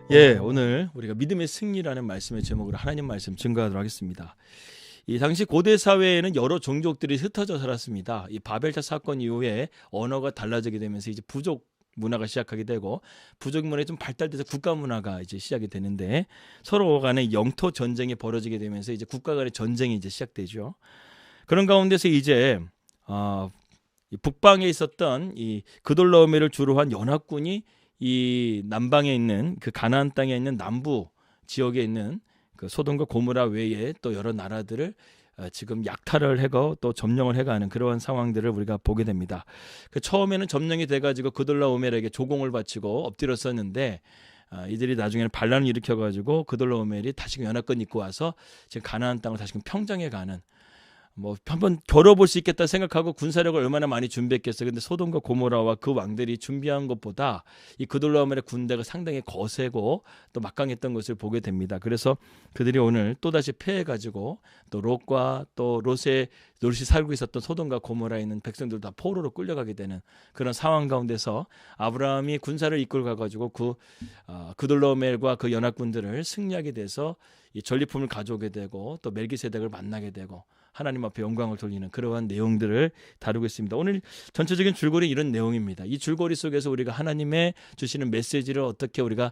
오늘 우리가 믿음의 승리라는 말씀의 제목으로 하나님 말씀 증거하도록 하겠습니다. 이 당시 고대 사회에는 여러 종족들이 흩어져 살았습니다. 이 바벨탑 사건 이후에 언어가 달라지게 되면서 이제 부족 문화가 시작하게 되고 부족 문화가 좀 발달돼서 국가 문화가 이제 시작이 되는데 서로 간에 영토 전쟁이 벌어지게 되면서 이제 국가 간의 전쟁이 이제 시작되죠. 그런 가운데서 이제 이 북방에 있었던 이 그돌라오메를 주로 한 연합군이 이 남방에 있는 그 가나안 땅에 있는 남부 지역에 있는 그 소돔과 고모라 외에 또 여러 나라들을 지금 약탈을 해고 또 점령을 해가는 그러한 상황들을 우리가 보게 됩니다. 그 처음에는 점령이 돼가지고 그돌라오멜에게 조공을 바치고 엎드렸었는데 이들이 나중에는 반란을 일으켜가지고 그돌라오멜이 다시금 연합군 입고 와서 지금 가나안 땅을 다시금 평정해 가는 한번 겨뤄볼 수 있겠다 생각하고 군사력을 얼마나 많이 준비했겠어요. 근데 소돔과 고모라와 그 왕들이 준비한 것보다 이 그돌라오멜의 군대가 상당히 거세고 또 막강했던 것을 보게 됩니다. 그래서 그들이 오늘 또다시 패해가지고 또 롯과 또 롯이 살고 있었던 소돔과 고모라에 있는 백성들 다 포로로 끌려가게 되는 그런 상황 가운데서 아브라함이 군사를 이끌고 가가지고 그돌라오멜과 그 연합군들을 승리하게 돼서 이 전리품을 가져오게 되고 또 멜기세덱을 만나게 되고 하나님 앞에 영광을 돌리는 그러한 내용들을 다루고 있습니다. 오늘 전체적인 줄거리 이런 내용입니다. 이 줄거리 속에서 우리가 하나님의 주시는 메시지를 어떻게 우리가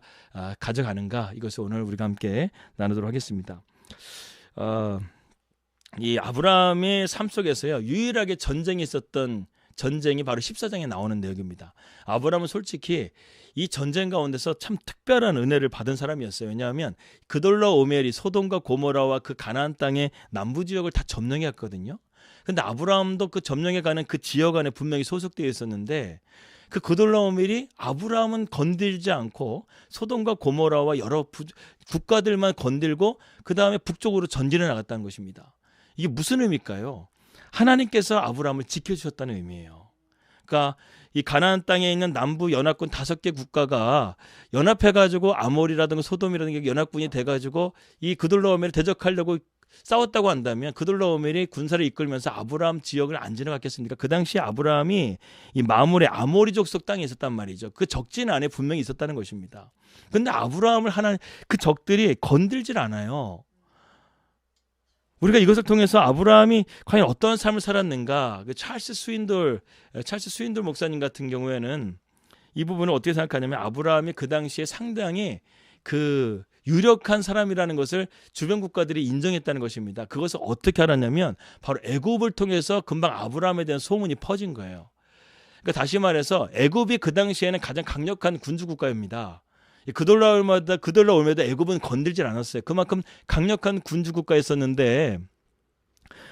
가져가는가, 이것을 오늘 우리가 함께 나누도록 하겠습니다. 이 아브라함의 삶 속에서요, 유일하게 전쟁이 있었던 전쟁이 바로 14장에 나오는 내용입니다. 아브라함은 솔직히 이 전쟁 가운데서 참 특별한 은혜를 받은 사람이었어요. 왜냐하면 그돌라오멜이 소돔과 고모라와 그 가나안 땅의 남부 지역을 다 점령해 갔거든요. 근데 아브라함도 그 점령해 가는 그 지역 안에 분명히 소속되어 있었는데 그 그돌라오멜이 아브라함은 건들지 않고 소돔과 고모라와 여러 국가들만 건들고 그 다음에 북쪽으로 전진해 나갔다는 것입니다. 이게 무슨 의미일까요? 하나님께서 아브라함을 지켜주셨다는 의미예요. 그러니까 이 가나안 땅에 있는 남부 연합군 5개 국가가 연합해가지고 아몰이라든가 소돔이라든가 연합군이 돼가지고 이 그돌라오멜을 대적하려고 싸웠다고 한다면 그돌라오멜이 군사를 이끌면서 아브라함 지역을 안 지나갔겠습니까? 그 당시 아브라함이 이 마물의 아모리족 속 땅에 있었단 말이죠. 그 적진 안에 분명히 있었다는 것입니다. 근데 아브라함을 그 적들이 건들질 않아요. 우리가 이것을 통해서 아브라함이 과연 어떤 삶을 살았는가, 그 찰스 스윈돌 목사님 같은 경우에는 이 부분을 어떻게 생각하냐면 아브라함이 그 당시에 상당히 그 유력한 사람이라는 것을 주변 국가들이 인정했다는 것입니다. 그것을 어떻게 알았냐면 바로 애굽을 통해서 금방 아브라함에 대한 소문이 퍼진 거예요. 그러니까 다시 말해서 애굽이 그 당시에는 가장 강력한 군주 국가입니다. 그돌라오멜마다 애굽은 건들질 않았어요. 그만큼 강력한 군주 국가였었는데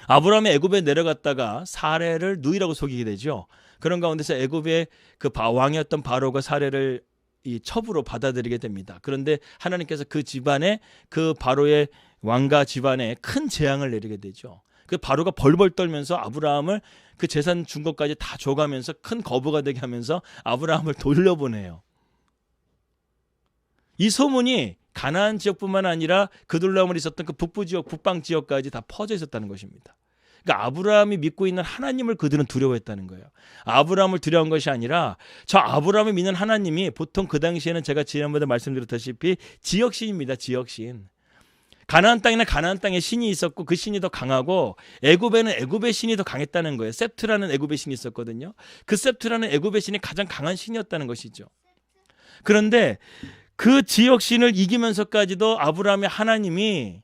아브라함이 애굽에 내려갔다가 사례를 누이라고 속이게 되죠. 그런 가운데서 애굽의 그 왕이었던 바로가 사례를 이 첩으로 받아들이게 됩니다. 그런데 하나님께서 그 집안에 그 바로의 왕가 집안에 큰 재앙을 내리게 되죠. 그 바로가 벌벌 떨면서 아브라함을 그 재산 준 것까지 다 줘가면서 큰 거부가 되게 하면서 아브라함을 돌려보내요. 이 소문이 가나안 지역뿐만 아니라 그돌라오멜이 있었던 그 북부 지역, 북방 지역까지 다 퍼져 있었다는 것입니다. 그러니까 아브라함이 믿고 있는 하나님을 그들은 두려워했다는 거예요. 아브라함을 두려워한 것이 아니라 저 아브라함이 믿는 하나님이 보통 그 당시에는 제가 지난번에 말씀드렸다시피 지역신입니다. 지역신. 가나안 땅에는 가나안 땅에 신이 있었고 그 신이 더 강하고 애굽에는 애굽의 신이 더 강했다는 거예요. 셉트라는 애굽의 신이 있었거든요. 그 셉트라는 애굽의 신이 가장 강한 신이었다는 것이죠. 그런데 그 지역신을 이기면서까지도 아브라함의 하나님이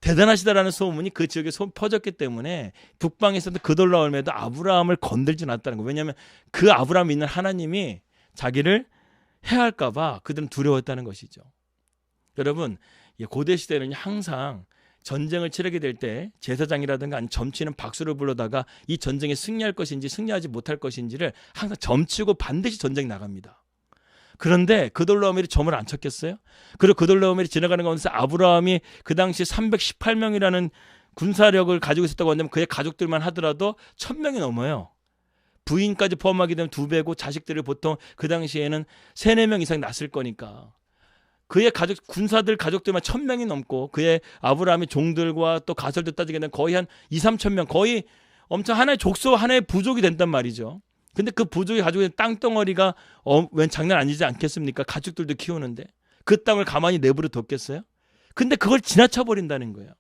대단하시다라는 소문이 그 지역에 퍼졌기 때문에 북방에서도 그돌라오멜도 아브라함을 건들지 않았다는 거예요. 왜냐하면 그 아브라함 믿는 하나님이 자기를 해할까 봐 그들은 두려웠다는 것이죠. 여러분, 고대 시대는 항상 전쟁을 치르게 될 때 제사장이라든가 아니면 점치는 박수를 불러다가 이 전쟁에 승리할 것인지 승리하지 못할 것인지를 항상 점치고 반드시 전쟁 나갑니다. 그런데 그돌라오멜이 점을 안 쳤겠어요? 그리고 그돌라오멜이 지나가는 가운데서 아브라함이 그 당시 318명이라는 군사력을 가지고 있었다고 한다면 그의 가족들만 하더라도 1000명이 넘어요. 부인까지 포함하게 되면 2배고 자식들을 보통 그 당시에는 3, 4명 이상 낳았을 거니까 그의 군사들 가족들만 1000명이 넘고 그의 아브라함의 종들과 또 가설들 따지게 되면 거의 한 2, 3천 명, 거의 엄청 하나의 족속, 하나의 부족이 된단 말이죠. 근데 그 부족이 가지고 있는 땅덩어리가 웬 장난 아니지 않겠습니까? 가축들도 키우는데 그 땅을 가만히 내버려 뒀겠어요? 근데 그걸 지나쳐 버린다는 거예요.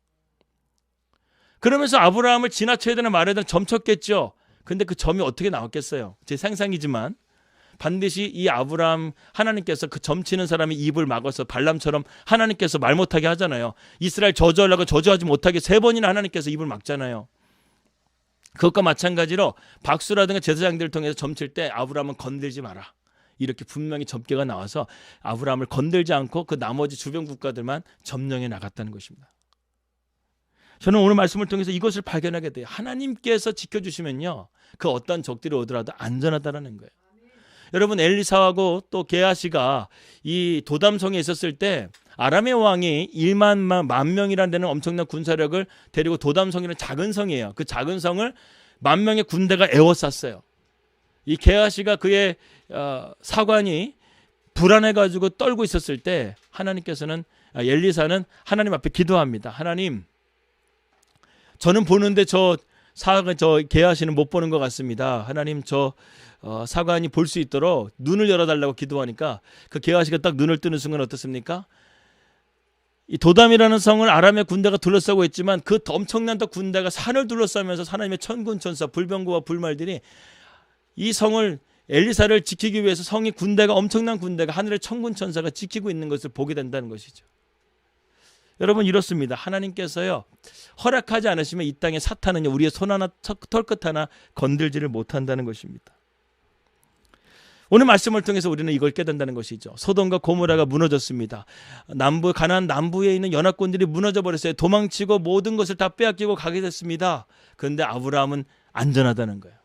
그러면서 아브라함을 지나쳐야 되는 말에 대한 점쳤겠죠. 근데 그 점이 어떻게 나왔겠어요? 제 상상이지만 반드시 이 아브라함, 하나님께서 그 점치는 사람의 입을 막아서 발람처럼 하나님께서 말 못하게 하잖아요. 이스라엘 저주하려고 저주하지 못하게 3번이나 하나님께서 입을 막잖아요. 그것과 마찬가지로 박수라든가 제사장들을 통해서 점칠 때 아브라함은 건들지 마라, 이렇게 분명히 점괘가 나와서 아브라함을 건들지 않고 그 나머지 주변 국가들만 점령해 나갔다는 것입니다. 저는 오늘 말씀을 통해서 이것을 발견하게 돼요. 하나님께서 지켜주시면요, 그 어떤 적들이 오더라도 안전하다는 거예요. 여러분, 엘리사하고 또 게하시가 이 도담성에 있었을 때 아람의 왕이 1만 명이라는 데는 엄청난 군사력을 데리고 도담성이라는 작은 성이에요. 그 작은 성을 10,000명의 군대가 에워쌌어요. 이 게하시가 그의 사관이 불안해가지고 떨고 있었을 때 하나님께서는 엘리사는 하나님 앞에 기도합니다. 하나님, 저는 보는데 저 게하시는 못 보는 것 같습니다. 하나님, 저 사관이 볼 수 있도록 눈을 열어달라고 기도하니까 그 게하시가 딱 눈을 뜨는 순간 어떻습니까? 이 도담이라는 성을 아람의 군대가 둘러싸고 있지만 그 엄청난 군대가 산을 둘러싸면서 하나님의 천군 천사 불병거와 불말들이 이 성을, 엘리사를 지키기 위해서 성이 군대가, 엄청난 군대가, 하늘의 천군 천사가 지키고 있는 것을 보게 된다는 것이죠. 여러분, 이렇습니다. 하나님께서요, 허락하지 않으시면 이 땅의 사탄은 우리의 손 하나 털끝 하나 건들지를 못한다는 것입니다. 오늘 말씀을 통해서 우리는 이걸 깨닫는다는 것이죠. 소돔과 고모라가 무너졌습니다. 가나안 남부에 있는 연합군들이 무너져 버렸어요. 도망치고 모든 것을 다 빼앗기고 가게 됐습니다. 그런데 아브라함은 안전하다는 거예요.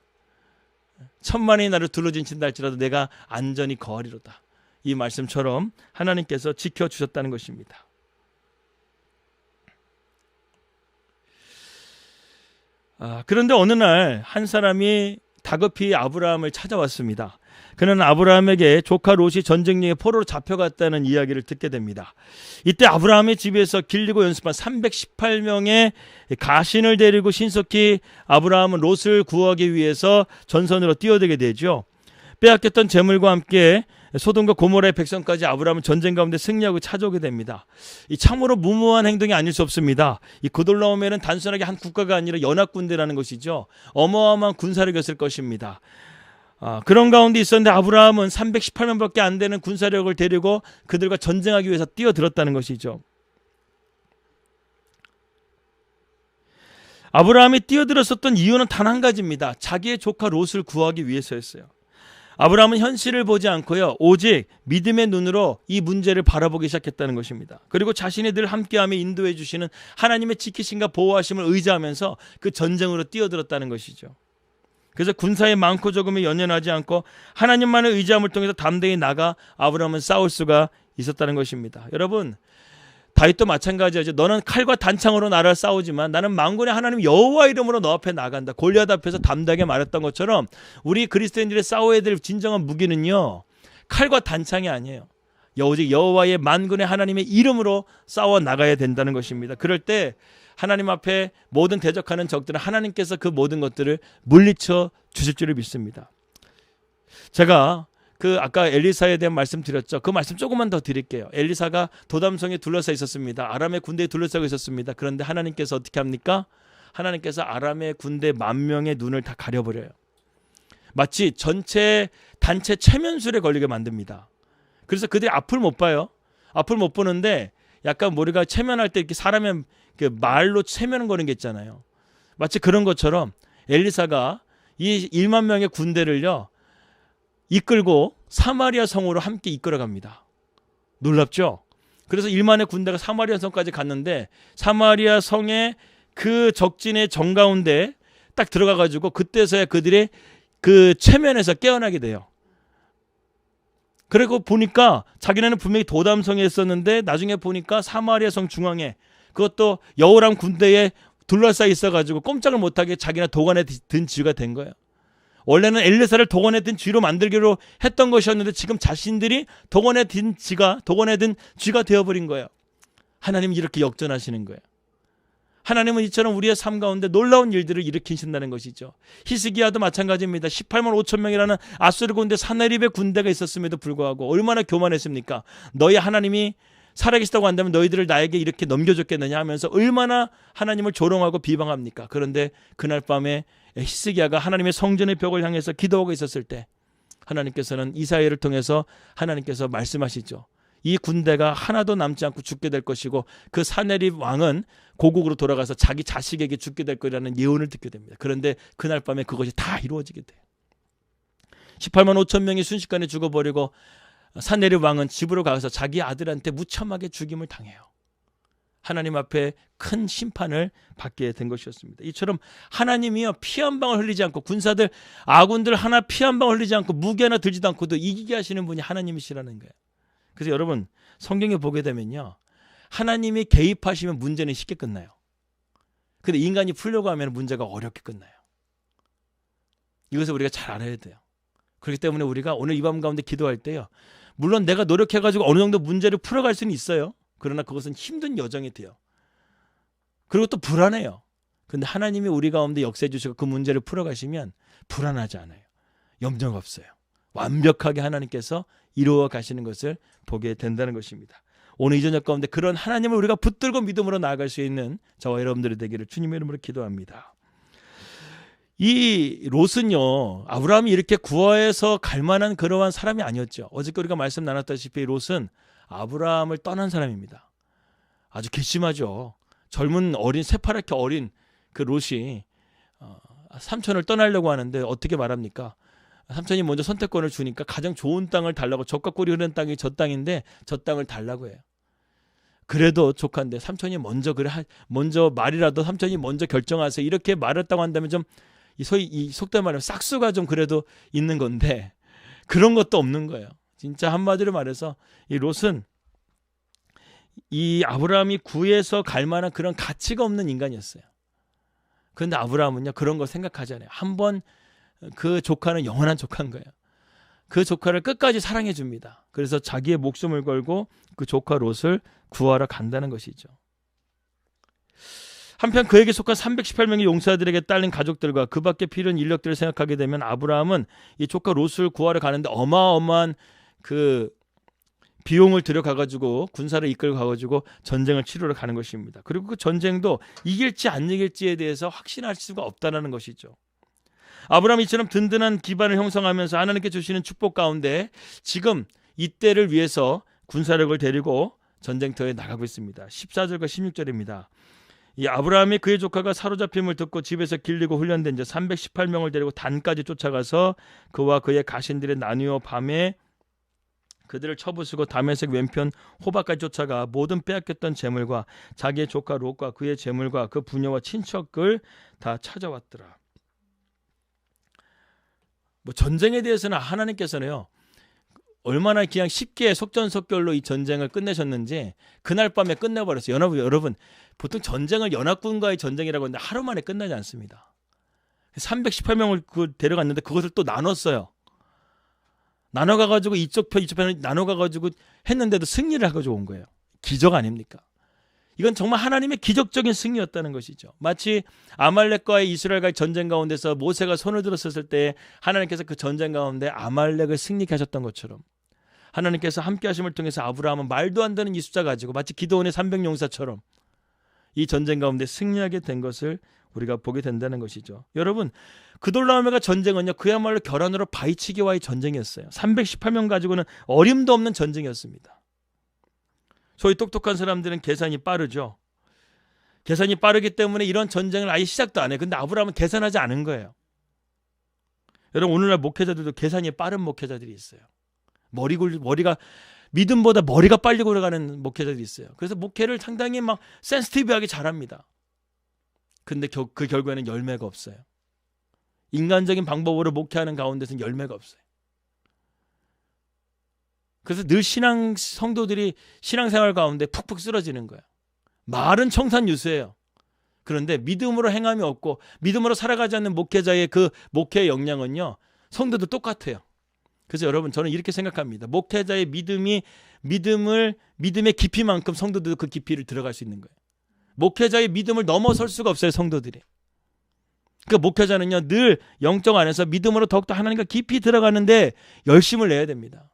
1000만이 나를 둘러진친다 할지라도 내가 안전히 거하리로다. 이 말씀처럼 하나님께서 지켜주셨다는 것입니다. 그런데 어느 날 한 사람이 다급히 아브라함을 찾아왔습니다. 그는 아브라함에게 조카 롯이 전쟁 중에 포로로 잡혀갔다는 이야기를 듣게 됩니다. 이때 아브라함의 집에서 길리고 연습한 318명의 가신을 데리고 신속히 아브라함은 롯을 구하기 위해서 전선으로 뛰어들게 되죠. 빼앗겼던 재물과 함께 소돔과 고모라의 백성까지 아브라함은 전쟁 가운데 승리하고 찾아오게 됩니다. 이 참으로 무모한 행동이 아닐 수 없습니다. 이 그돌라오멜은 단순하게 한 국가가 아니라 연합군대라는 것이죠. 어마어마한 군사력이었을 것입니다. 그런 가운데 있었는데 아브라함은 318명밖에 안 되는 군사력을 데리고 그들과 전쟁하기 위해서 뛰어들었다는 것이죠. 아브라함이 뛰어들었었던 이유는 단 한 가지입니다. 자기의 조카 롯을 구하기 위해서였어요. 아브라함은 현실을 보지 않고요, 오직 믿음의 눈으로 이 문제를 바라보기 시작했다는 것입니다. 그리고 자신이 늘 함께하며 인도해 주시는 하나님의 지키심과 보호하심을 의지하면서 그 전쟁으로 뛰어들었다는 것이죠. 그래서 군사의 많고 적음에 연연하지 않고 하나님만의 의지함을 통해서 담대히 나가 아브라함은 싸울 수가 있었다는 것입니다. 여러분, 다윗도 마찬가지죠. 너는 칼과 단창으로 나를 싸우지만 나는 만군의 하나님 여호와 이름으로 너 앞에 나간다. 골리앗 앞에서 담대하게 말했던 것처럼 우리 그리스도인들의 싸워야 될 진정한 무기는요, 칼과 단창이 아니에요. 오직 여호와의 만군의 하나님의 이름으로 싸워 나가야 된다는 것입니다. 그럴 때 하나님 앞에 모든 대적하는 적들은 하나님께서 그 모든 것들을 물리쳐 주실 줄을 믿습니다. 제가 아까 엘리사에 대한 말씀 드렸죠. 그 말씀 조금만 더 드릴게요. 엘리사가 도담성에 둘러싸여 있었습니다. 아람의 군대에 둘러싸고 있었습니다. 그런데 하나님께서 어떻게 합니까? 하나님께서 아람의 군대 10,000명의 눈을 다 가려버려요. 마치 전체 단체 체면술에 걸리게 만듭니다. 그래서 그들이 앞을 못 봐요. 앞을 못 보는데 약간 우리가 체면할 때 이렇게 사람의 그 말로 체면 거는 게 있잖아요. 마치 그런 것처럼 엘리사가 이 1만 명의 군대를요, 이끌고 사마리아 성으로 함께 이끌어갑니다. 놀랍죠? 그래서 1만의 군대가 사마리아 성까지 갔는데 사마리아 성의 그 적진의 정가운데 딱 들어가가지고 그때서야 그들이 그 체면에서 깨어나게 돼요. 그리고 보니까 자기네는 분명히 도담성에 있었는데 나중에 보니까 사마리아 성 중앙에, 그것도 여호람 군대에 둘러싸여 있어가지고 꼼짝을 못하게 자기네 도관에 든 쥐가 된 거예요. 원래는 엘리사를 도관에 든 쥐로 만들기로 했던 것이었는데 지금 자신들이 도관에 든 쥐가 되어버린 거예요. 하나님이 이렇게 역전하시는 거예요. 하나님은 이처럼 우리의 삶 가운데 놀라운 일들을 일으키신다는 것이죠. 히스기야도 마찬가지입니다. 18만 5천 명이라는 아수르 군대 사나립의 군대가 있었음에도 불구하고 얼마나 교만했습니까? 너희 하나님이 살아계시다고 한다면 너희들을 나에게 이렇게 넘겨줬겠느냐 하면서 얼마나 하나님을 조롱하고 비방합니까? 그런데 그날 밤에 히스기야가 하나님의 성전의 벽을 향해서 기도하고 있었을 때 하나님께서는 이사야를 통해서 하나님께서 말씀하시죠. 이 군대가 하나도 남지 않고 죽게 될 것이고 그 사네립 왕은 고국으로 돌아가서 자기 자식에게 죽게 될 거라는 예언을 듣게 됩니다. 그런데 그날 밤에 그것이 다 이루어지게 돼요. 18만 5천 명이 순식간에 죽어버리고 사네립 왕은 집으로 가서 자기 아들한테 무참하게 죽임을 당해요. 하나님 앞에 큰 심판을 받게 된 것이었습니다. 이처럼 하나님이요 피 한 방울 흘리지 않고 군사들 아군들 하나 피 한 방울 흘리지 않고 무기 하나 들지도 않고도 이기게 하시는 분이 하나님이시라는 거예요. 그래서 여러분 성경에 보게 되면요 하나님이 개입하시면 문제는 쉽게 끝나요. 근데 인간이 풀려고 하면 문제가 어렵게 끝나요. 이것을 우리가 잘 알아야 돼요. 그렇기 때문에 우리가 오늘 이 밤 가운데 기도할 때요 물론 내가 노력해가지고 어느 정도 문제를 풀어갈 수는 있어요. 그러나 그것은 힘든 여정이 돼요. 그리고 또 불안해요. 근데 하나님이 우리 가운데 역사해 주시고 그 문제를 풀어가시면 불안하지 않아요. 염려가 없어요. 완벽하게 하나님께서 이루어 가시는 것을 보게 된다는 것입니다. 오늘 이 저녁 가운데 그런 하나님을 우리가 붙들고 믿음으로 나아갈 수 있는 저와 여러분들이 되기를 주님의 이름으로 기도합니다. 이 롯은요 아브라함이 이렇게 구하에서 갈 만한 그러한 사람이 아니었죠. 어저께 우리가 말씀 나눴다시피 롯은 아브라함을 떠난 사람입니다. 아주 괘씸하죠. 젊은 어린 새파랗게 어린 그 롯이 삼촌을 떠나려고 하는데 어떻게 말합니까? 삼촌이 먼저 선택권을 주니까 가장 좋은 땅을 달라고 젖과 꿀이 흐르는 땅이 저 땅인데 저 땅을 달라고 해요. 그래도 조카인데 삼촌이 먼저 말이라도 삼촌이 먼저 결정하세요. 이렇게 말했다고 한다면 좀 소위 이 속된 말하면 싹수가 좀 그래도 있는 건데 그런 것도 없는 거예요. 진짜 한마디로 말해서 이 롯은 이 아브라함이 구해서 갈 만한 그런 가치가 없는 인간이었어요. 그런데 아브라함은요 그런 거 생각하지 않아요. 한번 그 조카는 영원한 조카인 거예요. 그 조카를 끝까지 사랑해 줍니다. 그래서 자기의 목숨을 걸고 그 조카 롯을 구하러 간다는 것이죠. 한편 그에게 속한 318명의 용사들에게 딸린 가족들과 그 밖에 필요한 인력들을 생각하게 되면 아브라함은 이 조카 롯을 구하러 가는데 어마어마한 그 비용을 들여가가지고 군사를 이끌고 가가지고 전쟁을 치르러 가는 것입니다. 그리고 그 전쟁도 이길지 안 이길지에 대해서 확신할 수가 없다는 것이죠. 아브라함이 이처럼 든든한 기반을 형성하면서 하나님께 주시는 축복 가운데 지금 이때를 위해서 군사력을 데리고 전쟁터에 나가고 있습니다. 14절과 16절입니다. 이 아브라함이 그의 조카가 사로잡힘을 듣고 집에서 길리고 훈련된 자 318명을 데리고 단까지 쫓아가서 그와 그의 가신들의 나누어 밤에 그들을 쳐부수고 다메섹 왼편 호바까지 쫓아가 모든 빼앗겼던 재물과 자기의 조카 롯과 그의 재물과 그 부녀와 친척을 다 찾아왔더라. 뭐 전쟁에 대해서는 하나님께서는요 얼마나 그냥 쉽게 속전속결로 이 전쟁을 끝내셨는지 그날 밤에 끝내버렸어요. 여러분 보통 전쟁을 연합군과의 전쟁이라고 하는데 하루 만에 끝나지 않습니다. 318명을 데려갔는데 그것을 또 나눴어요. 나눠가가지고 이쪽 편을 나눠가가지고 했는데도 승리를 해가지고 온 거예요. 기적 아닙니까? 이건 정말 하나님의 기적적인 승리였다는 것이죠. 마치 아말렉과의 이스라엘과의 전쟁 가운데서 모세가 손을 들었을 때 하나님께서 그 전쟁 가운데 아말렉을 승리케 하셨던 것처럼 하나님께서 함께 하심을 통해서 아브라함은 말도 안 되는 이 숫자 가지고 마치 기드온의 300용사처럼 이 전쟁 가운데 승리하게 된 것을 우리가 보게 된다는 것이죠. 여러분 그돌라오메가 전쟁은요 그야말로 결혼으로 바위치기와의 전쟁이었어요. 318명 가지고는 어림도 없는 전쟁이었습니다. 소위 똑똑한 사람들은 계산이 빠르죠. 계산이 빠르기 때문에 이런 전쟁을 아예 시작도 안 해요. 근데 아브라함은 계산하지 않은 거예요. 여러분 오늘날 목회자들도 계산이 빠른 목회자들이 있어요. 머리가 믿음보다 머리가 빨리 돌아가는 목회자들이 있어요. 그래서 목회를 상당히 막 센시티브하게 잘합니다. 근데 그 결과에는 열매가 없어요. 인간적인 방법으로 목회하는 가운데서는 열매가 없어요. 그래서 늘 성도들이 신앙생활 가운데 푹푹 쓰러지는 거예요. 말은 청산유수예요. 그런데 믿음으로 행함이 없고 믿음으로 살아가지 않는 목회자의 그 목회의 역량은요 성도도 똑같아요. 그래서 여러분 저는 이렇게 생각합니다. 목회자의 믿음의 깊이만큼 성도들도 그 깊이를 들어갈 수 있는 거예요. 목회자의 믿음을 넘어설 수가 없어요, 성도들이. 그 목회자는요, 늘 영적 안에서 믿음으로 더욱더 하나님과 깊이 들어가는데 열심을 내야 됩니다.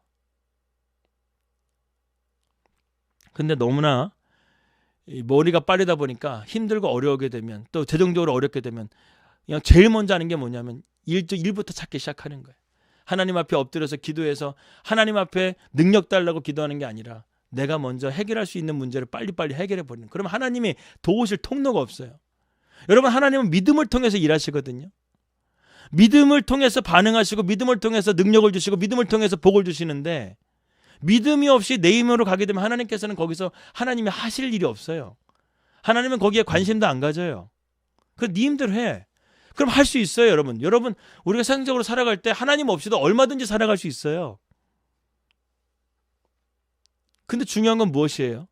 근데 너무나 머리가 빠르다 보니까 힘들고 어려우게 되면, 또 재정적으로 어렵게 되면 그냥 제일 먼저 하는 게 뭐냐면 일부터 찾기 시작하는 거예요. 하나님 앞에 엎드려서 기도해서 하나님 앞에 능력 달라고 기도하는 게 아니라 내가 먼저 해결할 수 있는 문제를 빨리빨리 해결해 버리는. 그러면 하나님이 도우실 통로가 없어요. 여러분, 하나님은 믿음을 통해서 일하시거든요. 믿음을 통해서 반응하시고 믿음을 통해서 능력을 주시고 믿음을 통해서 복을 주시는데, 믿음이 없이 내 힘으로 가게 되면 하나님께서는 거기서 하나님이 하실 일이 없어요. 하나님은 거기에 관심도 안 가져요. 그 네 힘대로 해. 그럼 할 수 있어요, 여러분. 여러분, 우리가 세상적으로 살아갈 때 하나님 없이도 얼마든지 살아갈 수 있어요. 근데 중요한 건 무엇이에요?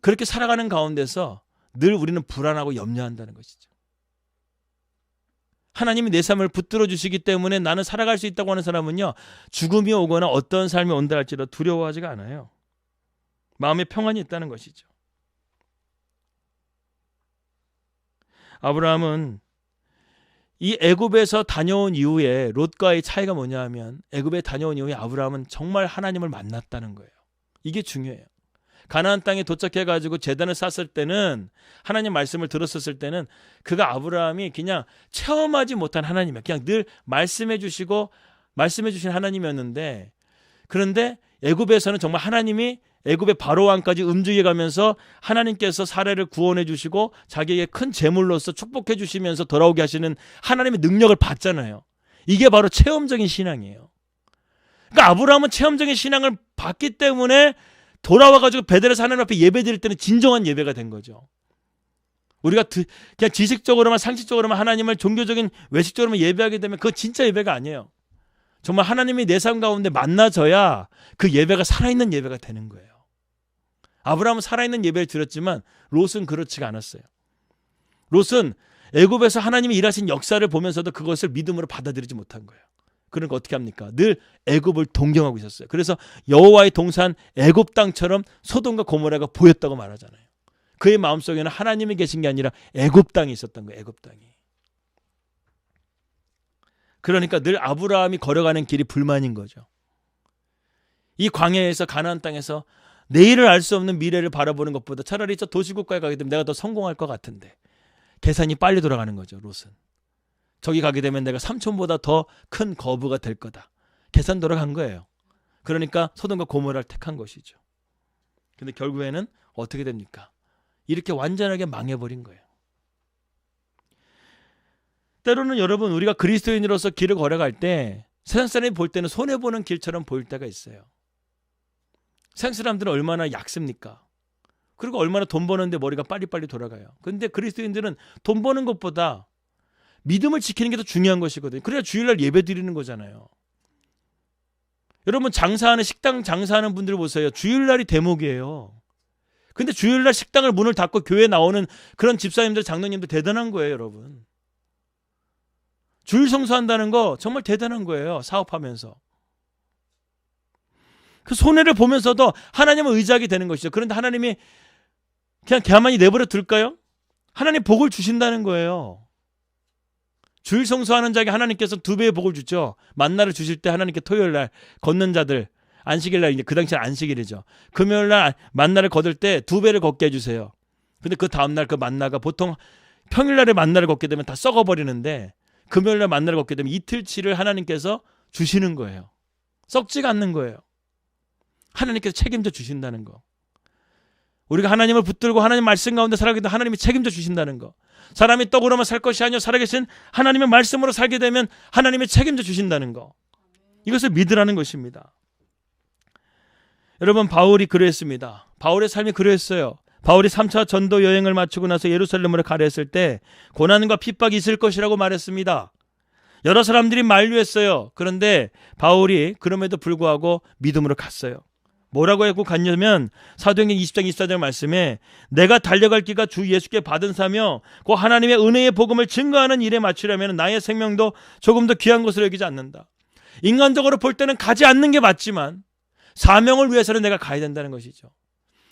그렇게 살아가는 가운데서 늘 우리는 불안하고 염려한다는 것이죠. 하나님이 내 삶을 붙들어 주시기 때문에 나는 살아갈 수 있다고 하는 사람은요, 죽음이 오거나 어떤 삶이 온다 할지라도 두려워하지가 않아요. 마음에 평안이 있다는 것이죠. 아브라함은 이 애굽에서 다녀온 이후에 롯과의 차이가 뭐냐 하면, 애굽에 다녀온 이후에 아브라함은 정말 하나님을 만났다는 거예요. 이게 중요해요. 가나안 땅에 도착해가지고 제단을 쌌을 때는, 하나님 말씀을 들었었을 때는 그가 아브라함이 그냥 체험하지 못한 하나님이야. 그냥 늘 말씀해 주신 하나님이었는데, 그런데 애굽에서는 정말 하나님이 애굽의 바로왕까지 움직여 가면서 하나님께서 사례를 구원해 주시고 자기에게 큰 재물로서 축복해 주시면서 돌아오게 하시는 하나님의 능력을 봤잖아요. 이게 바로 체험적인 신앙이에요. 그러니까 아브라함은 체험적인 신앙을 봤기 때문에 돌아와가지고 베델에서 하나님 앞에 예배 드릴 때는 진정한 예배가 된 거죠. 우리가 그냥 지식적으로만 상식적으로만 하나님을 종교적인 외식적으로만 예배하게 되면 그거 진짜 예배가 아니에요. 정말 하나님이 내 삶 가운데 만나져야 그 예배가 살아있는 예배가 되는 거예요. 아브라함은 살아있는 예배를 드렸지만 롯은 그렇지가 않았어요. 롯은 애굽에서 하나님이 일하신 역사를 보면서도 그것을 믿음으로 받아들이지 못한 거예요. 그러니까 어떻게 합니까? 늘 애굽을 동경하고 있었어요. 그래서 여호와의 동산 애굽 땅처럼 소돔과 고모라가 보였다고 말하잖아요. 그의 마음속에는 하나님이 계신 게 아니라 애굽 땅이 있었던 거예요. 애굽 땅이. 그러니까 늘 아브라함이 걸어가는 길이 불만인 거죠. 이 광야에서, 가나안 땅에서 내일을 알 수 없는 미래를 바라보는 것보다 차라리 저 도시국가에 가게 되면 내가 더 성공할 것 같은데, 계산이 빨리 돌아가는 거죠. 롯은. 저기 가게 되면 내가 삼촌보다 더 큰 거부가 될 거다. 계산 돌아간 거예요. 그러니까 소돔과 고모라를 택한 것이죠. 근데 결국에는 어떻게 됩니까? 이렇게 완전하게 망해버린 거예요. 때로는 여러분, 우리가 그리스도인으로서 길을 걸어갈 때 세상 사람이 볼 때는 손해보는 길처럼 보일 때가 있어요. 세상 사람들은 얼마나 얕습니까? 그리고 얼마나 돈 버는데 머리가 빨리빨리 돌아가요. 그런데 그리스도인들은 돈 버는 것보다 믿음을 지키는 게 더 중요한 것이거든요. 그래야 주일날 예배 드리는 거잖아요. 여러분, 식당 장사하는 분들 보세요. 주일날이 대목이에요. 근데 주일날 식당을 문을 닫고 교회에 나오는 그런 집사님들, 장로님들 대단한 거예요, 여러분. 주일 성수한다는 거 정말 대단한 거예요, 사업하면서. 그 손해를 보면서도 하나님을 의지하게 되는 것이죠. 그런데 하나님이 그냥 가만히 내버려 둘까요? 하나님 복을 주신다는 거예요. 주일 성수하는 자에게 하나님께서 2배의 복을 주죠. 만나를 주실 때 하나님께 토요일날 걷는 자들, 안식일날, 이제 그 당시는 안식일이죠. 금요일날 만나를 거둘 때 2배를 걷게 해주세요. 근데 그 다음날 그 만나가 보통 평일날에 만나를 걷게 되면 다 썩어버리는데, 금요일날 만나를 걷게 되면 이틀치를 하나님께서 주시는 거예요. 썩지가 않는 거예요. 하나님께서 책임져 주신다는 거. 우리가 하나님을 붙들고 하나님 말씀 가운데 살아가게 되면 하나님이 책임져 주신다는 거. 사람이 떡으로만 살 것이 아니요 살아계신 하나님의 말씀으로 살게 되면 하나님이 책임져 주신다는 거. 이것을 믿으라는 것입니다. 여러분, 바울이 그랬습니다. 바울의 삶이 그랬어요. 바울이 3차 전도 여행을 마치고 나서 예루살렘으로 가려 했을 때 고난과 핍박이 있을 것이라고 말했습니다. 여러 사람들이 만류했어요. 그런데 바울이 그럼에도 불구하고 믿음으로 갔어요. 뭐라고 하고 갔냐면 사도행전 20장 24절 말씀에 내가 달려갈 길과 주 예수께 받은 사며 그 하나님의 은혜의 복음을 증거하는 일에 맞추려면 나의 생명도 조금 더 귀한 것으로 여기지 않는다. 인간적으로 볼 때는 가지 않는 게 맞지만 사명을 위해서는 내가 가야 된다는 것이죠.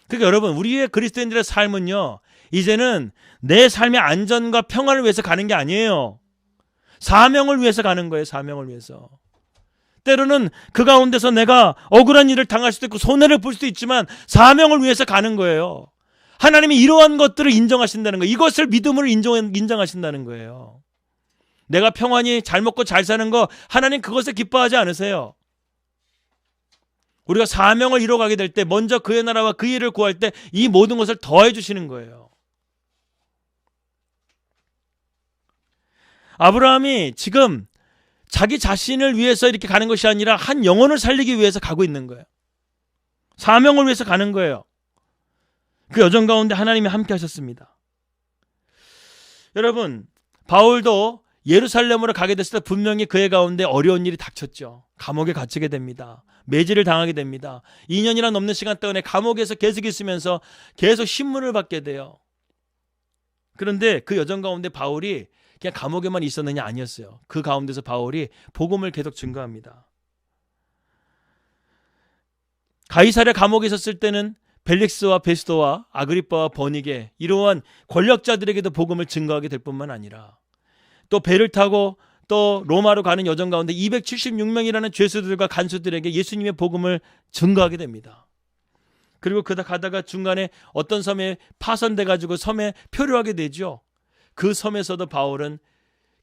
그러니까 여러분, 우리의 그리스도인들의 삶은요, 이제는 내 삶의 안전과 평안을 위해서 가는 게 아니에요. 사명을 위해서 가는 거예요. 사명을 위해서. 때로는 그 가운데서 내가 억울한 일을 당할 수도 있고 손해를 볼 수도 있지만 사명을 위해서 가는 거예요. 하나님이 이러한 것들을 인정하신다는 거예요. 이것을 믿음으로 인정하신다는 거예요. 내가 평안히 잘 먹고 잘 사는 거 하나님 그것에 기뻐하지 않으세요. 우리가 사명을 이뤄가게 될 때 먼저 그의 나라와 그 일을 구할 때 이 모든 것을 더해 주시는 거예요. 아브라함이 지금 자기 자신을 위해서 이렇게 가는 것이 아니라 한 영혼을 살리기 위해서 가고 있는 거예요. 사명을 위해서 가는 거예요. 그 여정 가운데 하나님이 함께 하셨습니다. 여러분, 바울도 예루살렘으로 가게 됐을 때 분명히 그의 가운데 어려운 일이 닥쳤죠. 감옥에 갇히게 됩니다. 매질을 당하게 됩니다. 2년이나 넘는 시간 동안에 감옥에서 계속 있으면서 계속 신문을 받게 돼요. 그런데 그 여정 가운데 바울이 그냥 감옥에만 있었느냐? 아니었어요. 그 가운데서 바울이 복음을 계속 증거합니다. 가이사랴 감옥에 있었을 때는 벨릭스와 베스도와 아그리빠와 버니게 이러한 권력자들에게도 복음을 증거하게 될 뿐만 아니라 또 배를 타고 또 로마로 가는 여정 가운데 276명이라는 죄수들과 간수들에게 예수님의 복음을 증거하게 됩니다. 그리고 그다 가다가 중간에 어떤 섬에 파손돼 가지고 섬에 표류하게 되죠. 그 섬에서도 바울은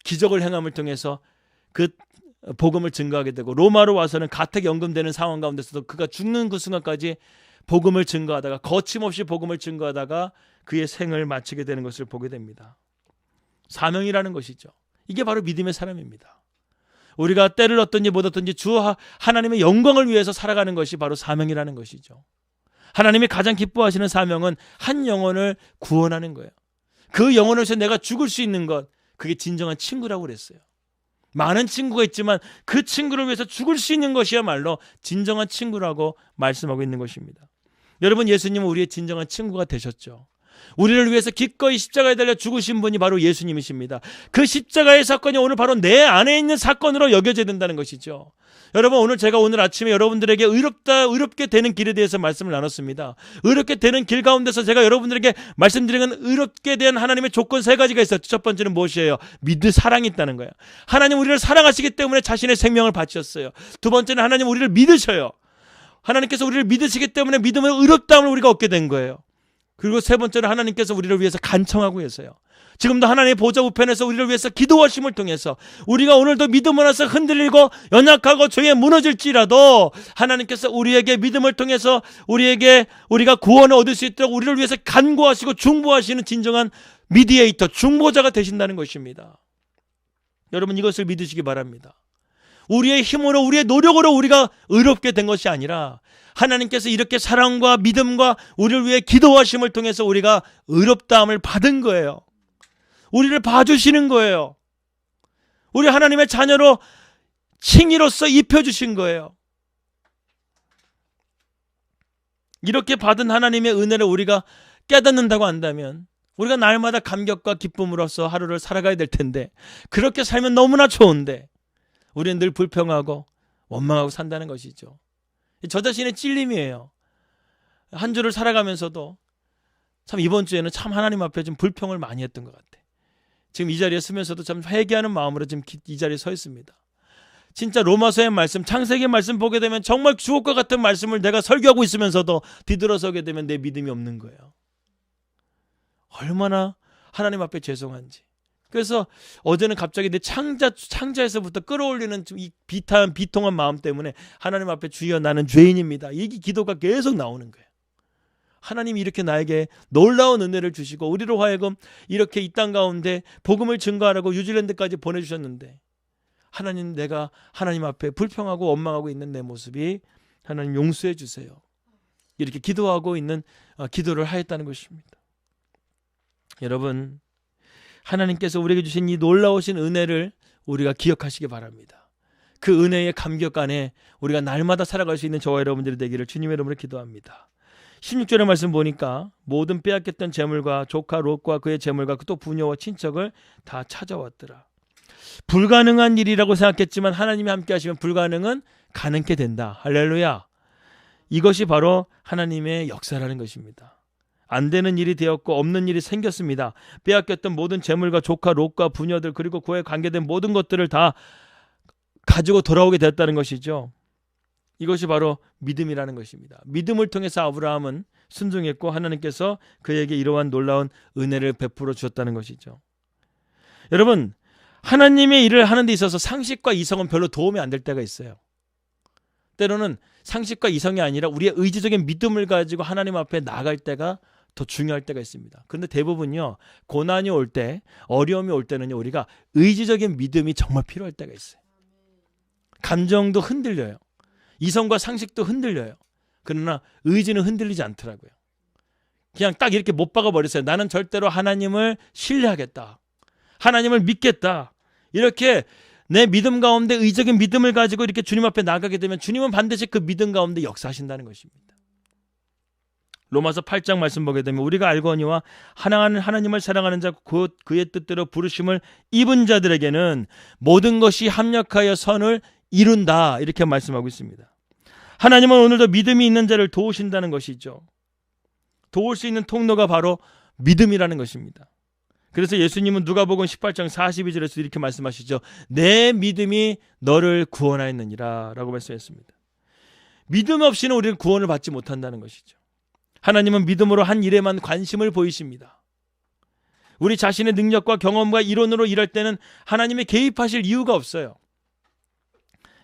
기적을 행함을 통해서 그 복음을 증거하게 되고 로마로 와서는 가택연금되는 상황 가운데서도 그가 죽는 그 순간까지 복음을 증거하다가 거침없이 복음을 증거하다가 그의 생을 마치게 되는 것을 보게 됩니다. 사명이라는 것이죠. 이게 바로 믿음의 사람입니다. 우리가 때를 얻든지 못 얻든지 주 하나님의 영광을 위해서 살아가는 것이 바로 사명이라는 것이죠. 하나님이 가장 기뻐하시는 사명은 한 영혼을 구원하는 거예요. 그 영혼을 위해서 내가 죽을 수 있는 것, 그게 진정한 친구라고 그랬어요. 많은 친구가 있지만 그 친구를 위해서 죽을 수 있는 것이야말로 진정한 친구라고 말씀하고 있는 것입니다. 여러분, 예수님은 우리의 진정한 친구가 되셨죠. 우리를 위해서 기꺼이 십자가에 달려 죽으신 분이 바로 예수님이십니다. 그 십자가의 사건이 오늘 바로 내 안에 있는 사건으로 여겨져야 된다는 것이죠. 여러분, 제가 오늘 아침에 여러분들에게 의롭게 되는 길에 대해서 말씀을 나눴습니다. 의롭게 되는 길 가운데서 제가 여러분들에게 말씀드린 건 의롭게 된 하나님의 조건 3가지가 있었죠. 첫 번째는 무엇이에요? 사랑이 있다는 거예요. 하나님 우리를 사랑하시기 때문에 자신의 생명을 바치셨어요. 두 번째는 하나님 우리를 믿으셔요. 하나님께서 우리를 믿으시기 때문에 믿음의 의롭다함을 우리가 얻게 된 거예요. 그리고 세 번째는 하나님께서 우리를 위해서 간청하고 계세요. 지금도 하나님의 보좌 우편에서 우리를 위해서 기도하심을 통해서 우리가 오늘도 믿음 안에서 흔들리고 연약하고 죄에 무너질지라도 하나님께서 우리에게 믿음을 통해서 우리가 구원을 얻을 수 있도록 우리를 위해서 간구하시고 중보하시는 진정한 미디에이터, 중보자가 되신다는 것입니다. 여러분, 이것을 믿으시기 바랍니다. 우리의 힘으로 우리의 노력으로 우리가 의롭게 된 것이 아니라 하나님께서 이렇게 사랑과 믿음과 우리를 위해 기도하심을 통해서 우리가 의롭다함을 받은 거예요. 우리를 봐주시는 거예요. 우리 하나님의 자녀로 칭의로서 입혀주신 거예요. 이렇게 받은 하나님의 은혜를 우리가 깨닫는다고 한다면 우리가 날마다 감격과 기쁨으로써 하루를 살아가야 될 텐데, 그렇게 살면 너무나 좋은데 우리는 늘 불평하고 원망하고 산다는 것이죠. 저 자신의 찔림이에요. 한 주를 살아가면서도 참 이번 주에는 참 하나님 앞에 좀 불평을 많이 했던 것 같아. 지금 이 자리에 서면서도 참 회개하는 마음으로 지금 이 자리에 서 있습니다. 진짜 로마서의 말씀, 창세기 말씀 보게 되면 정말 주옥과 같은 말씀을 내가 설교하고 있으면서도 뒤돌아서게 되면 내 믿음이 없는 거예요. 얼마나 하나님 앞에 죄송한지. 그래서 어제는 갑자기 내 창자에서부터 끌어올리는 이 비통한 마음 때문에 하나님 앞에 주여 나는 죄인입니다. 이 기도가 계속 나오는 거예요. 하나님이 이렇게 나에게 놀라운 은혜를 주시고 우리로 하여금 이렇게 이 땅 가운데 복음을 증거하라고 뉴질랜드까지 보내주셨는데 하나님, 내가 하나님 앞에 불평하고 원망하고 있는 내 모습이 하나님 용서해 주세요. 이렇게 기도하고 있는 기도를 하였다는 것입니다. 여러분, 하나님께서 우리에게 주신 이 놀라우신 은혜를 우리가 기억하시기 바랍니다. 그 은혜의 감격 안에 우리가 날마다 살아갈 수 있는 저와 여러분들이 되기를 주님의 이름으로 기도합니다. 16절의 말씀 보니까 모든 빼앗겼던 재물과 조카 롯과 그의 재물과 또 부녀와 친척을 다 찾아왔더라. 불가능한 일이라고 생각했지만 하나님이 함께 하시면 불가능은 가능케 된다. 할렐루야. 이것이 바로 하나님의 역사라는 것입니다. 안 되는 일이 되었고 없는 일이 생겼습니다. 빼앗겼던 모든 재물과 조카 롯과 부녀들 그리고 그에 관계된 모든 것들을 다 가지고 돌아오게 되었다는 것이죠. 이것이 바로 믿음이라는 것입니다. 믿음을 통해서 아브라함은 순종했고 하나님께서 그에게 이러한 놀라운 은혜를 베풀어 주셨다는 것이죠. 여러분, 하나님의 일을 하는 데 있어서 상식과 이성은 별로 도움이 안 될 때가 있어요. 때로는 상식과 이성이 아니라 우리의 의지적인 믿음을 가지고 하나님 앞에 나아갈 때가 더 중요할 때가 있습니다. 그런데 대부분요, 고난이 올 때, 어려움이 올 때는요, 우리가 의지적인 믿음이 정말 필요할 때가 있어요. 감정도 흔들려요. 이성과 상식도 흔들려요. 그러나 의지는 흔들리지 않더라고요. 그냥 딱 이렇게 못 박아 버렸어요. 나는 절대로 하나님을 신뢰하겠다. 하나님을 믿겠다. 이렇게 내 믿음 가운데 의적인 믿음을 가지고 이렇게 주님 앞에 나가게 되면 주님은 반드시 그 믿음 가운데 역사하신다는 것입니다. 로마서 8장 말씀 보게 되면 우리가 알거니와 하나님을 사랑하는 자 곧 그의 뜻대로 부르심을 입은 자들에게는 모든 것이 합력하여 선을 이룬다. 이렇게 말씀하고 있습니다. 하나님은 오늘도 믿음이 있는 자를 도우신다는 것이죠. 도울 수 있는 통로가 바로 믿음이라는 것입니다. 그래서 예수님은 누가복음 18장 42절에서 이렇게 말씀하시죠. 내 믿음이 너를 구원하였느니라 라고 말씀했습니다. 믿음 없이는 우리는 구원을 받지 못한다는 것이죠. 하나님은 믿음으로 한 일에만 관심을 보이십니다. 우리 자신의 능력과 경험과 이론으로 일할 때는 하나님이 개입하실 이유가 없어요.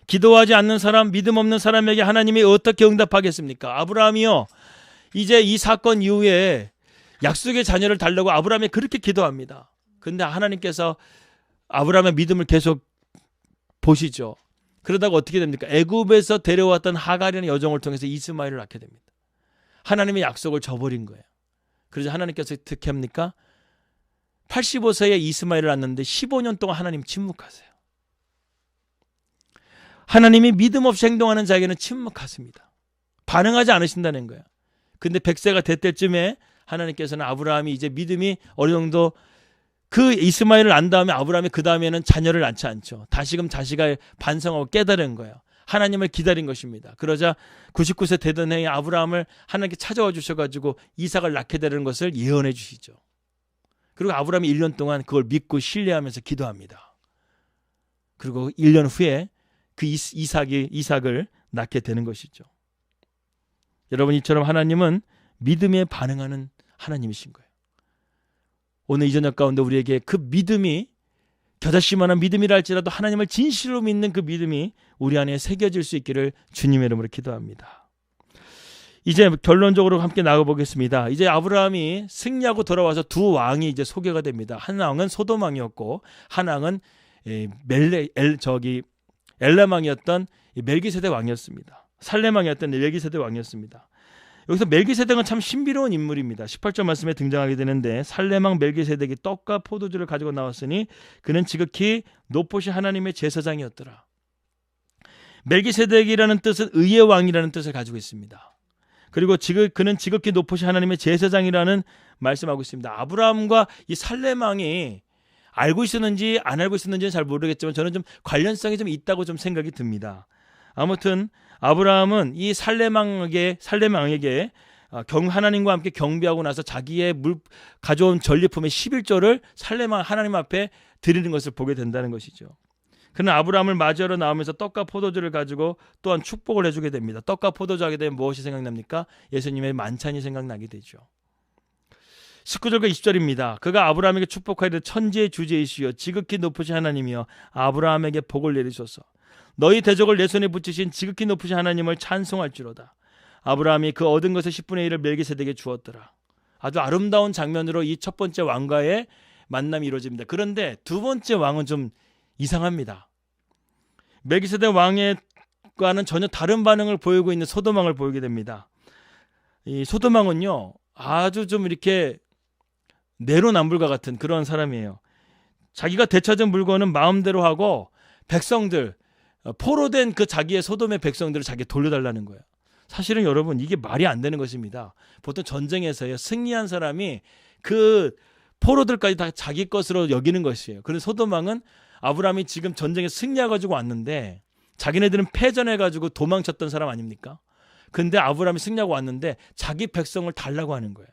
기도하지 않는 사람, 믿음 없는 사람에게 하나님이 어떻게 응답하겠습니까? 아브라함이요, 이제 이 사건 이후에 약속의 자녀를 달라고 아브라함이 그렇게 기도합니다. 근데 하나님께서 아브라함의 믿음을 계속 보시죠. 그러다가 어떻게 됩니까? 애굽에서 데려왔던 하갈이라는 여종을 통해서 이스마엘을 낳게 됩니다. 하나님의 약속을 저버린 거예요. 그래서 하나님께서 어떻게 합니까? 85세에 이스마엘을 낳는데 15년 동안 하나님 침묵하세요. 하나님이 믿음 없이 행동하는 자에게는 침묵하십니다. 반응하지 않으신다는 거예요. 근데 100세가 됐을 때쯤에 하나님께서는 아브라함이 이제 믿음이 어느 정도 그 이스마엘을 낳은 다음에 아브라함이 그 다음에는 자녀를 낳지 않죠. 다시금 자식을 반성하고 깨달은 거예요. 하나님을 기다린 것입니다. 그러자 99세 되던 해에 아브라함을 하나님께 찾아와 주셔가지고 이삭을 낳게 되는 것을 예언해 주시죠. 그리고 아브라함이 1년 동안 그걸 믿고 신뢰하면서 기도합니다. 그리고 1년 후에 그 이삭을 낳게 되는 것이죠. 여러분, 이처럼 하나님은 믿음에 반응하는 하나님이신 거예요. 오늘 이 저녁 가운데 우리에게 그 믿음이 겨자씨만한 믿음이라 할지라도 하나님을 진실로 믿는 그 믿음이 우리 안에 새겨질 수 있기를 주님의 이름으로 기도합니다. 이제 결론적으로 함께 나가보겠습니다. 이제 아브라함이 승리하고 돌아와서 두 왕이 이제 소개가 됩니다. 한 왕은 소돔 왕이었고 한 왕은 엘람 왕이었던 멜기세덱 왕이었습니다. 살렘 왕이었던 멜기세덱 왕이었습니다. 여기서 멜기세덱은 참 신비로운 인물입니다. 18절 말씀에 등장하게 되는데 살렘 왕 멜기세덱이 떡과 포도주를 가지고 나왔으니 그는 지극히 높으신 하나님의 제사장이었더라. 멜기세덱이라는 뜻은 의의 왕이라는 뜻을 가지고 있습니다. 그리고 그는 지극히 높으신 하나님의 제사장이라는 말씀하고 있습니다. 아브라함과 이 살렘 왕이 알고 있었는지 안 알고 있었는지는 잘 모르겠지만 저는 좀 관련성이 좀 있다고 좀 생각이 듭니다. 아무튼 아브라함은 이 살렘 왕에게 하나님과 함께 경배하고 나서 자기의 가져온 전리품의 11조를 살렘 왕 하나님 앞에 드리는 것을 보게 된다는 것이죠. 그는 아브라함을 맞이하러 나오면서 떡과 포도주를 가지고 또한 축복을 해주게 됩니다. 떡과 포도주 하게 되면 무엇이 생각납니까? 예수님의 만찬이 생각나게 되죠. 19절과 20절입니다. 그가 아브라함에게 축복하이르되 천지의 주제이시여 지극히 높으신 하나님이여 아브라함에게 복을 내리소서. 너희 대적을 내 손에 붙이신 지극히 높으신 하나님을 찬송할지로다. 아브라함이 그 얻은 것의 10분의 1을 멜기세덱에게 주었더라. 아주 아름다운 장면으로 이 첫 번째 왕과의 만남이 이루어집니다. 그런데 두 번째 왕은 좀 이상합니다. 멜기세덱 왕과는 전혀 다른 반응을 보이고 있는 소돔 왕을 보이게 됩니다. 이 소돔 왕은요, 아주 좀 이렇게 내로남불과 같은 그런 사람이에요. 자기가 되찾은 물건은 마음대로 하고 백성들, 포로된 그 자기의 소돔의 백성들을 자기가 돌려달라는 거예요. 사실은 여러분 이게 말이 안 되는 것입니다. 보통 전쟁에서요, 승리한 사람이 그 포로들까지 다 자기 것으로 여기는 것이에요. 그런데 소돔 왕은 아브라함이 지금 전쟁에 승리해가지고 왔는데 자기네들은 패전해가지고 도망쳤던 사람 아닙니까? 근데 아브라함이 승리하고 왔는데 자기 백성을 달라고 하는 거예요.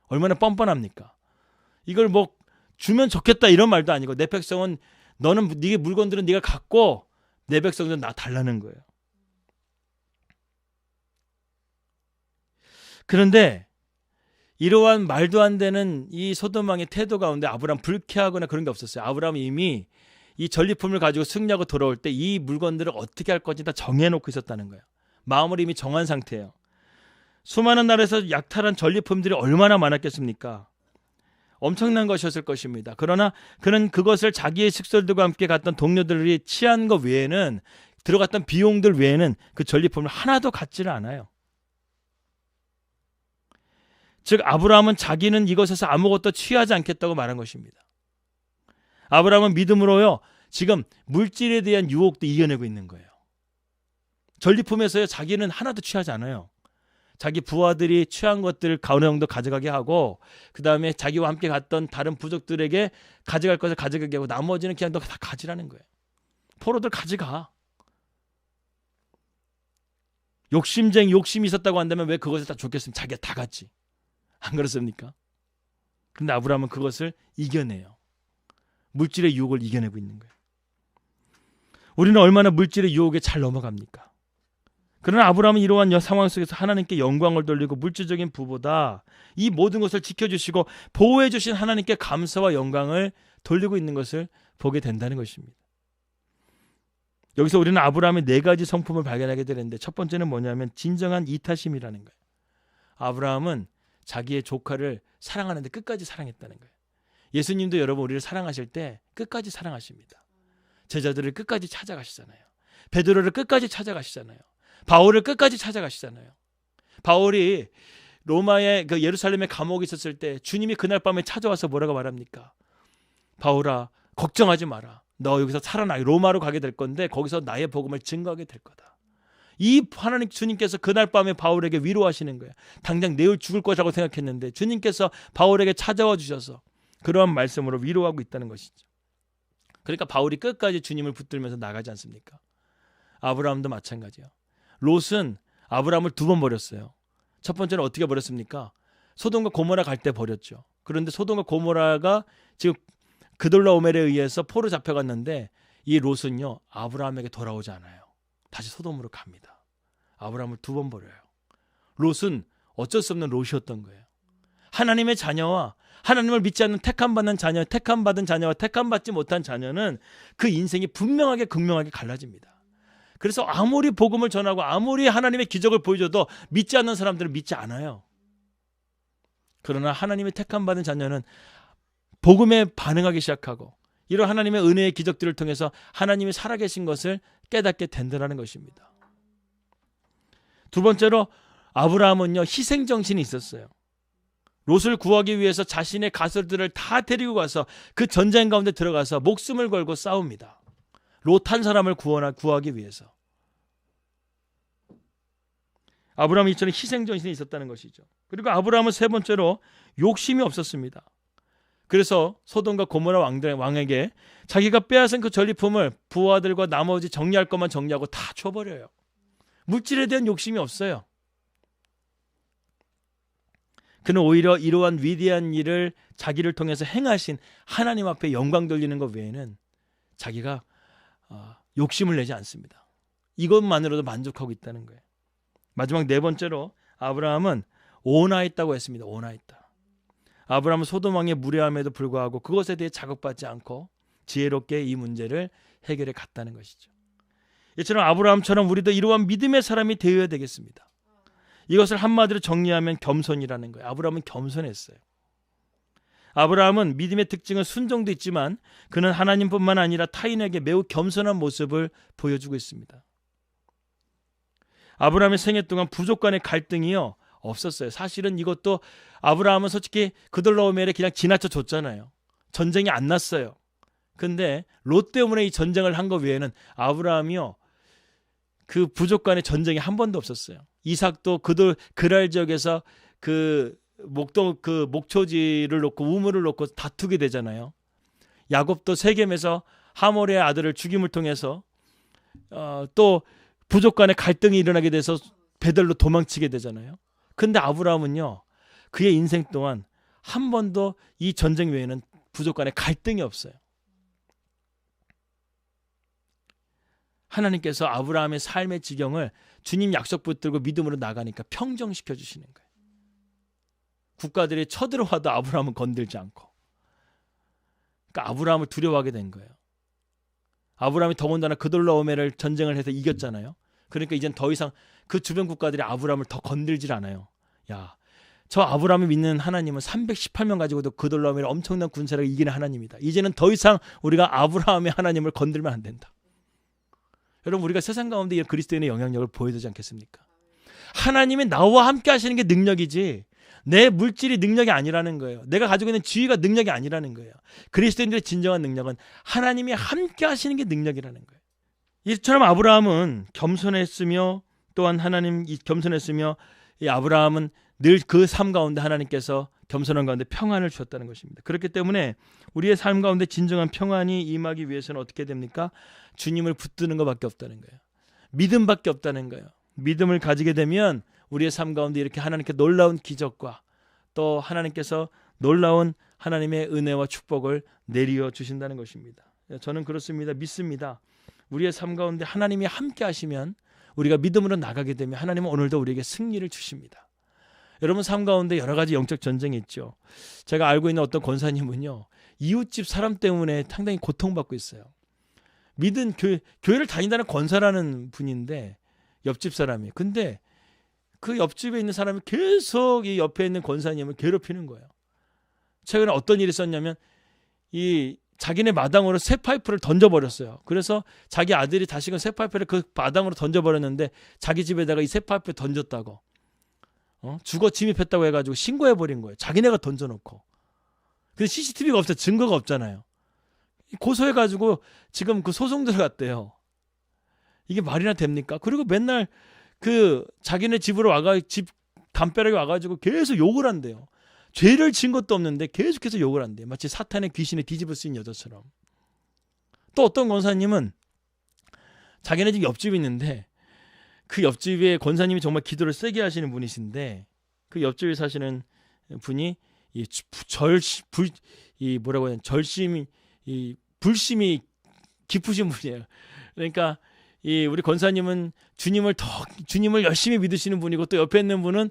얼마나 뻔뻔합니까? 이걸 뭐 주면 좋겠다 이런 말도 아니고 내 백성은 너는 네 물건들은 네가 갖고 내 백성들은 나 달라는 거예요. 그런데 이러한 말도 안 되는 이 소돔 왕의 태도 가운데 아브라함 불쾌하거나 그런 게 없었어요. 아브라함이 이미 이 전리품을 가지고 승리하고 돌아올 때 이 물건들을 어떻게 할 건지 다 정해놓고 있었다는 거예요. 마음을 이미 정한 상태예요. 수많은 나라에서 약탈한 전리품들이 얼마나 많았겠습니까? 엄청난 것이었을 것입니다. 그러나 그는 그것을 자기의 식솔들과 함께 갔던 동료들이 취한 것 외에는, 들어갔던 비용들 외에는 그 전리품을 하나도 갖지를 않아요. 즉 아브라함은 자기는 이것에서 아무것도 취하지 않겠다고 말한 것입니다. 아브라함은 믿음으로요 지금 물질에 대한 유혹도 이겨내고 있는 거예요. 전리품에서요 자기는 하나도 취하지 않아요. 자기 부하들이 취한 것들을 어느 정도 가져가게 하고, 그 다음에 자기와 함께 갔던 다른 부족들에게 가져갈 것을 가져가게 하고, 나머지는 그냥 너 다 가지라는 거예요. 포로들 가져가. 욕심이 있었다고 한다면 왜 그것을 다 줬겠습니까? 자기가 다 갔지. 안 그렇습니까? 그런데 아브라함은 그것을 이겨내요. 물질의 유혹을 이겨내고 있는 거예요. 우리는 얼마나 물질의 유혹에 잘 넘어갑니까? 그러나 아브라함은 이러한 상황 속에서 하나님께 영광을 돌리고 물질적인 부보다 이 모든 것을 지켜주시고 보호해 주신 하나님께 감사와 영광을 돌리고 있는 것을 보게 된다는 것입니다. 여기서 우리는 아브라함의 4가지 성품을 발견하게 되는데, 첫 번째는 뭐냐면 진정한 이타심이라는 거예요. 아브라함은 자기의 조카를 사랑하는데 끝까지 사랑했다는 거예요. 예수님도 여러분 우리를 사랑하실 때 끝까지 사랑하십니다. 제자들을 끝까지 찾아가시잖아요. 베드로를 끝까지 찾아가시잖아요. 바울을 끝까지 찾아가시잖아요. 바울이 로마의 그 예루살렘의 감옥에 있었을 때 주님이 그날 밤에 찾아와서 뭐라고 말합니까? 바울아 걱정하지 마라. 너 여기서 살아나 로마로 가게 될 건데 거기서 나의 복음을 증거하게 될 거다. 이 하나님 주님께서 그날 밤에 바울에게 위로하시는 거예요. 당장 내일 죽을 거라고 생각했는데 주님께서 바울에게 찾아와 주셔서 그러한 말씀으로 위로하고 있다는 것이죠. 그러니까 바울이 끝까지 주님을 붙들면서 나가지 않습니까? 아브라함도 마찬가지예요. 롯은 아브라함을 2번 버렸어요. 첫 번째는 어떻게 버렸습니까? 소돔과 고모라 갈 때 버렸죠. 그런데 소돔과 고모라가 지금 그돌라오멜에 의해서 포로 잡혀갔는데 이 롯은요 아브라함에게 돌아오지 않아요. 다시 소돔으로 갑니다. 아브라함을 2번 버려요. 롯은 어쩔 수 없는 롯이었던 거예요. 하나님의 자녀와 하나님을 믿지 않는 택함받는 자녀, 택함받은 자녀와 택함받지 못한 자녀는 그 인생이 분명하게 극명하게 갈라집니다. 그래서 아무리 복음을 전하고 아무리 하나님의 기적을 보여줘도 믿지 않는 사람들은 믿지 않아요. 그러나 하나님의 택함받은 자녀는 복음에 반응하기 시작하고 이런 하나님의 은혜의 기적들을 통해서 하나님이 살아계신 것을 깨닫게 된다는 것입니다. 2번째로 아브라함은요 희생정신이 있었어요. 롯을 구하기 위해서 자신의 가설들을 다 데리고 가서 그 전쟁 가운데 들어가서 목숨을 걸고 싸웁니다. 롯 한 사람을 구하기 위해서. 아브라함이 이처럼 희생정신이 있었다는 것이죠. 그리고 아브라함은 3번째로 욕심이 없었습니다. 그래서 소돔과 고모라 왕에게 자기가 빼앗은 그 전리품을 부하들과 나머지 정리할 것만 정리하고 다 줘버려요. 물질에 대한 욕심이 없어요. 그는 오히려 이러한 위대한 일을 자기를 통해서 행하신 하나님 앞에 영광 돌리는 것 외에는 자기가 욕심을 내지 않습니다. 이것만으로도 만족하고 있다는 거예요. 마지막 4번째로 아브라함은 온화했다고 했습니다. 온화했다. 아브라함은 소돔 왕의 무례함에도 불구하고 그것에 대해 자극받지 않고 지혜롭게 이 문제를 해결해 갔다는 것이죠. 이처럼 아브라함처럼 우리도 이러한 믿음의 사람이 되어야 되겠습니다. 이것을 한마디로 정리하면 겸손이라는 거예요. 아브라함은 겸손했어요. 아브라함은 믿음의 특징은 순종도 있지만 그는 하나님뿐만 아니라 타인에게 매우 겸손한 모습을 보여주고 있습니다. 아브라함의 생애 동안 부족 간의 갈등이요 없었어요. 사실은 이것도 아브라함은 솔직히 그돌라오멜에 그냥 지나쳐 줬잖아요. 전쟁이 안 났어요. 근데 롯 때문에 이 전쟁을 한 것 외에는 아브라함이요 그 부족 간의 전쟁이 한 번도 없었어요. 이삭도 그랄 지역에서 그 목초지를 놓고 우물을 놓고 다투게 되잖아요. 야곱도 세겜에서 하몰의 아들을 죽임을 통해서 또 부족 간의 갈등이 일어나게 돼서 베들로 도망치게 되잖아요. 근데 아브라함은요 그의 인생 동안 한 번도 이 전쟁 외에는 부족 간에 갈등이 없어요. 하나님께서 아브라함의 삶의 지경을 주님 약속 붙들고 믿음으로 나가니까 평정시켜 주시는 거예요. 국가들이 쳐들어와도 아브라함은 건들지 않고. 그러니까 아브라함을 두려워하게 된 거예요. 아브라함이 더군다나 그돌라오메를 전쟁을 해서 이겼잖아요. 그러니까 이젠 더 이상 그 주변 국가들이 아브라함을 더 건들질 않아요. 야, 저 아브라함이 믿는 하나님은 318명 가지고도 그돌라오메를 엄청난 군사를 이기는 하나님이다. 이제는 더 이상 우리가 아브라함의 하나님을 건들면 안 된다. 여러분, 우리가 세상 가운데 이런 그리스도인의 영향력을 보여야 되지 않겠습니까? 하나님이 나와 함께 하시는 게 능력이지 내 물질이 능력이 아니라는 거예요. 내가 가지고 있는 지위가 능력이 아니라는 거예요. 그리스도인들의 진정한 능력은 하나님이 함께 하시는 게 능력이라는 거예요. 이처럼 아브라함은 겸손했으며 또한 하나님 겸손했으며 이 아브라함은 늘 그 삶 가운데 하나님께서 겸손한 가운데 평안을 주셨다는 것입니다. 그렇기 때문에 우리의 삶 가운데 진정한 평안이 임하기 위해서는 어떻게 됩니까? 주님을 붙드는 것밖에 없다는 거예요. 믿음밖에 없다는 거예요. 믿음을 가지게 되면 우리의 삶 가운데 이렇게 하나님께 놀라운 기적과 또 하나님께서 놀라운 하나님의 은혜와 축복을 내리어 주신다는 것입니다. 저는 그렇습니다. 믿습니다. 우리의 삶 가운데 하나님이 함께 하시면 우리가 믿음으로 나가게 되면 하나님은 오늘도 우리에게 승리를 주십니다. 여러분 삶 가운데 여러 가지 영적 전쟁이 있죠. 제가 알고 있는 어떤 권사님은요, 이웃집 사람 때문에 상당히 고통받고 있어요. 믿은 교회를 다닌다는 권사라는 분인데 옆집 사람이. 근데 그 옆집에 있는 사람이 계속 이 옆에 있는 권사님을 괴롭히는 거예요. 최근에 어떤 일이 있었냐면 이 자기네 마당으로 새 파이프를 던져버렸어요. 그래서 자기 아들이 다시금 새 파이프를 그 마당으로 던져버렸는데 자기 집에다가 이 새 파이프를 던졌다고 주거 침입했다고 해가지고 신고해버린 거예요. 자기네가 던져놓고. 근데 CCTV가 없어, 증거가 없잖아요. 고소해가지고 지금 그 소송 들어갔대요. 이게 말이나 됩니까? 그리고 맨날 그 자기네 집으로 집 담벼락에 와가지고 계속 욕을 한대요. 죄를 진 것도 없는데 계속해서 욕을 한대요. 마치 사탄의 귀신에 뒤집어 쓰인 여자처럼. 또 어떤 권사님은 자기네 집 옆집이 있는데 그 옆집에 권사님이 정말 기도를 세게 하시는 분이신데 그 옆집에 사시는 분이 불심이 깊으신 분이에요. 그러니까 우리 권사님은 주님을 열심히 믿으시는 분이고 또 옆에 있는 분은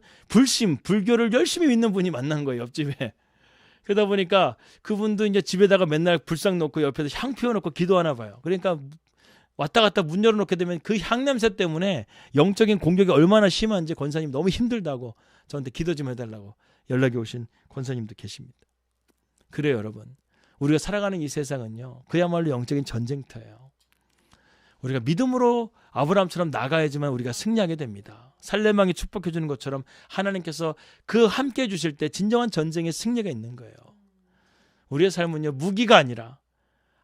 불교를 열심히 믿는 분이 만난 거예요, 옆집에. 그러다 보니까 그분도 이제 집에다가 맨날 불상 놓고 옆에서 향 피워놓고 기도하나 봐요. 그러니까 왔다 갔다 문 열어놓게 되면 그 향냄새 때문에 영적인 공격이 얼마나 심한지 권사님 너무 힘들다고 저한테 기도 좀 해달라고 연락이 오신 권사님도 계십니다. 그래요, 여러분. 우리가 살아가는 이 세상은요, 그야말로 영적인 전쟁터예요. 우리가 믿음으로 아브라함처럼 나가야지만 우리가 승리하게 됩니다. 살레망이 축복해 주는 것처럼 하나님께서 그 함께 해 주실 때 진정한 전쟁의 승리가 있는 거예요. 우리의 삶은요, 무기가 아니라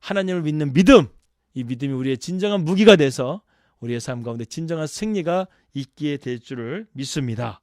하나님을 믿는 믿음, 이 믿음이 우리의 진정한 무기가 돼서 우리의 삶 가운데 진정한 승리가 있기에 될 줄을 믿습니다.